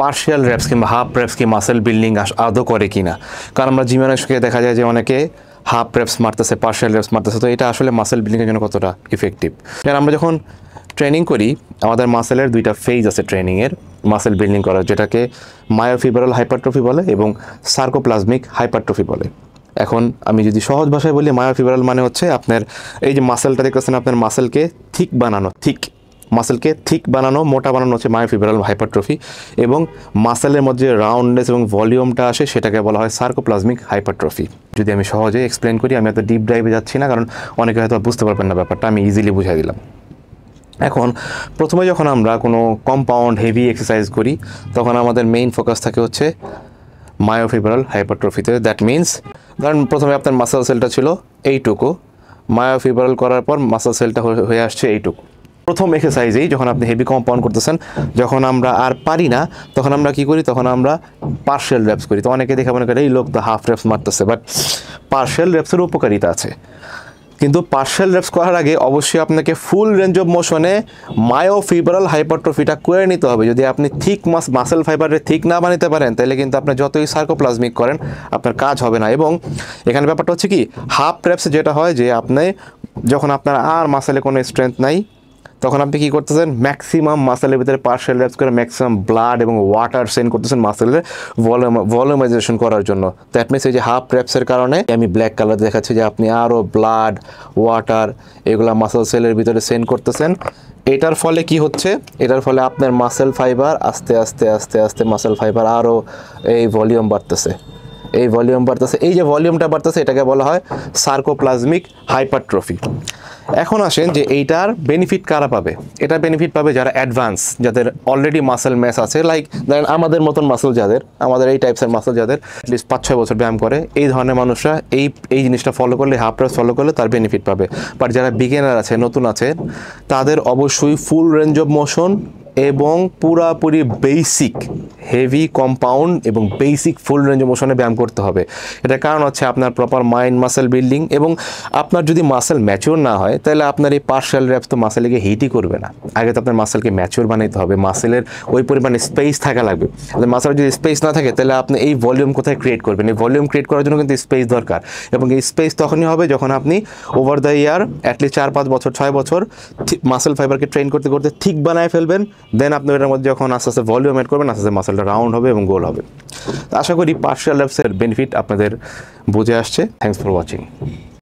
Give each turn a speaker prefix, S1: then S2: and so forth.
S1: Partial reps কিংবা half reps কি muscle building আদৌ করে কিনা। কারণ আমরা জিমে অনেককে দেখা যায় যে অনেকে হাফ রেপস মারতেছে, পার্শিয়াল রেপস মারতেছে, তো এটা আসলে মাসেল বিল্ডিংয়ের জন্য কতটা ইফেক্টিভ। কারণ আমরা যখন ট্রেনিং করি আমাদের মাসেলের দুইটা ফেজ আছে ট্রেনিংয়ের, মাসেল বিল্ডিং করার, যেটাকে মায়োফিব্রাল হাইপারট্রফি বলে এবং সার্কোপ্লাজমিক হাইপারট্রফি বলে। এখন আমি যদি সহজ ভাষায় বলি, মায়োফিব্রাল মানে হচ্ছে আপনার এই যে মাসেলটা দেখতেছেন, আপনার মাসেলকে থিক বানানো, মাসেলকে থিক বানানো, মোটা বানানো হচ্ছে মায়োফিব্রাল হাইপারট্রফি, এবং মাসেলের মধ্যে রাউন্ডনেস এবং ভলিউমটা আসে সেটাকে বলা হয় সার্কোপ্লাজমিক হাইপারট্রফি। যদি আমি সহজে এক্সপ্লেন করি, আমি এত ডিপ ড্রাইভে যাচ্ছি না কারণ অনেকে হয়তো বুঝতে পারবেন না ব্যাপারটা, আমি ইজিলি বুঝাই দিলাম। এখন প্রথমে যখন আমরা কোনো কম্পাউন্ড হেভি এক্সারসাইজ করি তখন আমাদের মেইন ফোকাস থাকে হচ্ছে মায়োফিব্রাল হাইপারট্রফিতে। দ্যাট মিনস ধরেন প্রথমে আপনার মাসেল সেলটা ছিল এইটুকু, মায়োফিব্রাল করার পর মাসেল সেলটা হয়ে আসছে এইটুকু। প্রথম এক্সারসাইজেই যখন আপনি হেভি কম্পাউন্ড করতেছেন, যখন আমরা আর পারি না তখন আমরা কি করি, তখন আমরা পার্শিয়াল রেপস করি। তো অনেকে দেখে মনে করে এই লোক তো হাফ রেপস মারতেছে, বাট পার্শিয়াল রেপসের উপকারিতা আছে। কিন্তু পার্শিয়াল রেপস করার আগে অবশ্যই আপনাকে ফুল রেঞ্জ অফ মোশনে মায়োফিব্রাল হাইপারট্রফিটা করে নিতে হবে। যদি আপনি থিক মাসেল ফাইবারে থিক না বানাতে পারেন তাহলে কিন্তু আপনি যতই সার্কোপ্লাজমিক করেন আপনার কাজ হবে না। এবং এখানে ব্যাপারটা হচ্ছে কি, হাফ রেপসে যেটা হয় যে আপনি যখন আপনার আর মাসেলে কোনো স্ট্রেংথ নাই তখন আপনি কী করতেছেন, ম্যাক্সিমাম মাসেলের ভিতরে পার্শিয়াল রেপস করে ম্যাক্সিমাম ব্লাড এবং ওয়াটার সেন্ড করতেছেন মাসেলের ভলিউমাইজেশন করার জন্য। দ্যাট মিনস এই যে হাফ রেপসের কারণে আমি ব্ল্যাক কালার দেখাচ্ছি যে আপনি আরও ব্লাড, ওয়াটার এগুলা মাসেল সেলের ভিতরে সেন্ড করতেছেন। এটার ফলে কি হচ্ছে, এটার ফলে আপনার মাসেল ফাইবার আস্তে আস্তে আস্তে আস্তে মাসেল ফাইবার আরও এই ভলিউম বাড়তেছে, এই যে ভলিউমটা বাড়তেছে এটাকে বলা হয় সার্কোপ্লাজমিক হাইপারট্রফি। এখন আসেন যে এইটার বেনিফিট কারা পাবে। এটার বেনিফিট পাবে যারা অ্যাডভান্স, যাদের অলরেডি মাসেল ম্যাস আছে, লাইক ধরেন আমাদের মতন মাসেল যাদের, আমাদের এই টাইপসের মাসেল যাদের অ্যাটলিস্ট 5-6 বছর ব্যায়াম করে, এই ধরনের মানুষরা এই জিনিসটা ফলো করলে, হাফ রেপস ফলো করলে তার বেনিফিট পাবে। বাট যারা বিগিনার আছে, নতুন আছে, তাদের অবশ্যই ফুল রেঞ্জ অফ মোশন এবং পুরাপুরি বেসিক হেভি কম্পাউন্ড এবং বেসিক ফুল রেঞ্জ অফ মোশনে ব্যায়াম করতে হবে। এটার কারণ হচ্ছে আপনার প্রপার মাইন্ড মাসেল বিল্ডিং, এবং আপনার যদি মাসেল ম্যাচিওর না হয় তাহলে আপনার এই পার্শিয়াল রেপস তো মাসেলকে হিটই করবে না। আগে তো আপনার মাসেলকে ম্যাচিওর বানাইতে হবে, মাসেলের ওই পরিমাণে স্পেস থাকা লাগবে। মাসেলের যদি স্পেস না থাকে তাহলে আপনি এই ভলিউম কোথায় ক্রিয়েট করবেন। এই ভলিউম ক্রিয়েট করার জন্য কিন্তু স্পেস দরকার, এবং এই স্পেস তখনই হবে যখন আপনি ওভার দ্য ইয়ার অ্যাটলিস্ট 4-5 বছর 6 বছর মাসেল ফাইবারকে ট্রেন করতে করতে ঠিক বানায় ফেলবেন। দেন আপনি এটার মধ্যে যখন আস্তে আস্তে ভলিউম এড করবেন, আস্তে আস্তে মাসেলটা রাউন্ড হবে এবং গোল হবে। আশা করি পার্শিয়াল রেপসের বেনিফিট আপনাদের বুঝে আসছে। Thanks for watching.